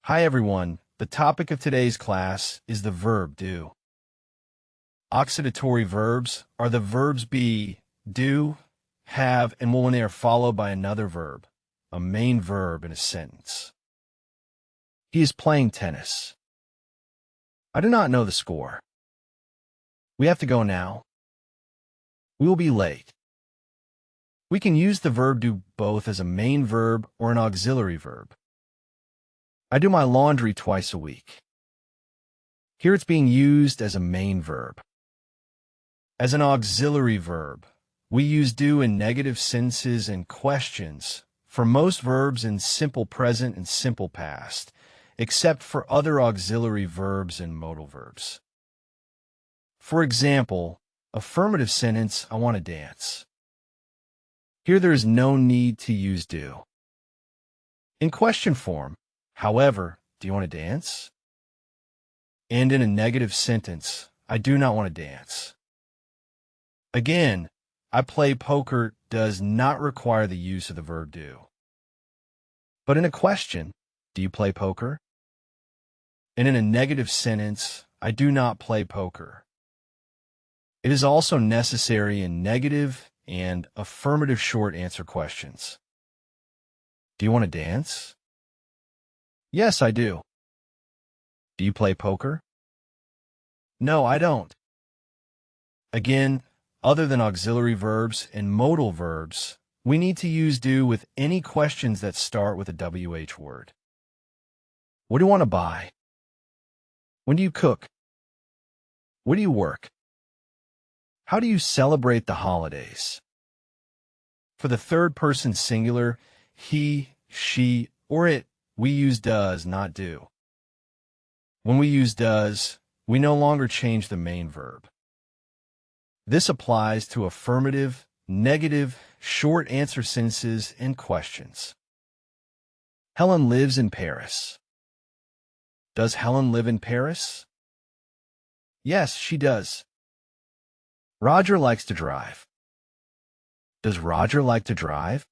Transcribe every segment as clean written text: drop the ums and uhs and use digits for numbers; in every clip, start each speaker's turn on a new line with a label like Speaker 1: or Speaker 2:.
Speaker 1: Hi everyone, the topic of today's class is the verb do. Oxidatory verbs are the verbs be, do, have, and will when they are followed by another verb, a main verb in a sentence. He is playing tennis. I do not know the score. We have to go now. We will be late. We can use the verb do both as a main verb or an auxiliary verb. I do my laundry twice a week. Here it's being used as a main verb. As an auxiliary verb, we use do in negative sentences and questions for most verbs in simple present and simple past, except for other auxiliary verbs and modal verbs. For example, affirmative sentence, I want to dance. Here there is no need to use do. In question form, however, do you want to dance? And in a negative sentence, I do not want to dance. Again, I play poker does not require the use of the verb do. But in a question, do you play poker? And in a negative sentence, I do not play poker. It is also necessary in negative and affirmative short answer questions. Do you want to dance? Yes, I do. Do you play poker? No, I don't. Again, other than auxiliary verbs and modal verbs, we need to use do with any questions that start with a WH word. What do you want to buy? When do you cook? Where do you work? How do you celebrate the holidays? For the third person singular, he, she, or it, we use does, not do. When we use does, we no longer change the main verb. This applies to affirmative, negative, short answer sentences and questions. Helen lives in Paris. Does Helen live in Paris? Yes, she does. Roger likes to drive. Does Roger like to drive?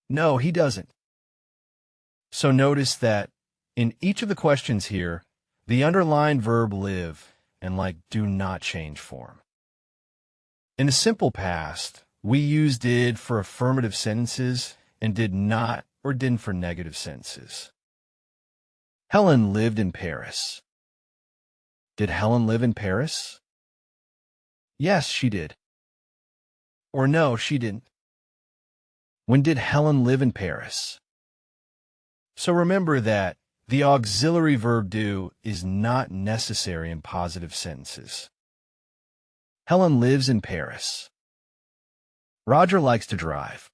Speaker 1: No, he doesn't. So notice that in each of the questions here, the underlined verb live and like do not change form. In the simple past, we use did for affirmative sentences and did not or didn't for negative sentences. Helen lived in Paris. Did Helen live in Paris? Yes, she did. Or no, she didn't. When did Helen live in Paris? So remember that the auxiliary verb do is not necessary in positive sentences. Helen lives in Paris. Roger likes to drive.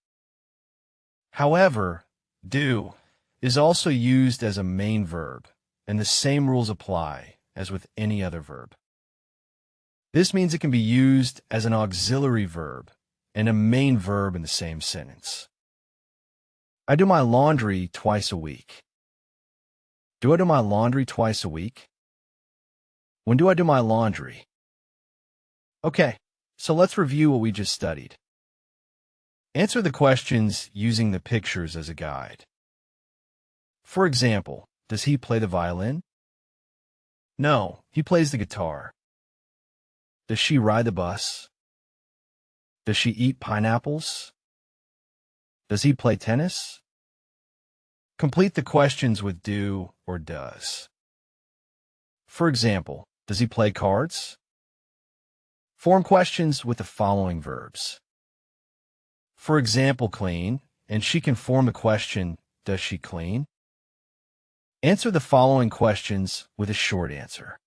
Speaker 1: However, do is also used as a main verb, and the same rules apply as with any other verb. This means it can be used as an auxiliary verb and a main verb in the same sentence. I do my laundry twice a week. Do I do my laundry twice a week? When do I do my laundry? Okay, so let's review what we just studied. Answer the questions using the pictures as a guide. For example, does he play the violin? No, he plays the guitar. Does she ride the bus? Does she eat pineapples? Does he play tennis? Complete the questions with do or does. For example, does he play cards? Form questions with the following verbs. For example, clean, and she can form the question, does she clean? Answer the following questions with a short answer.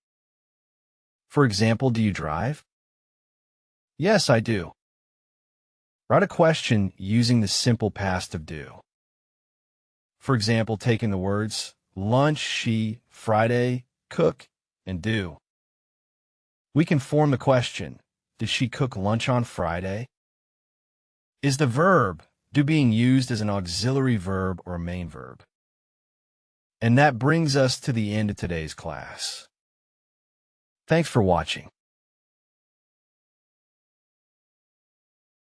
Speaker 1: For example, do you drive? Yes, I do. Write a question using the simple past of do. For example, taking the words lunch, she, Friday, cook, and do. We can form the question, did she cook lunch on Friday? Is the verb do being used as an auxiliary verb or a main verb? And that brings us to the end of today's class. Thanks for watching.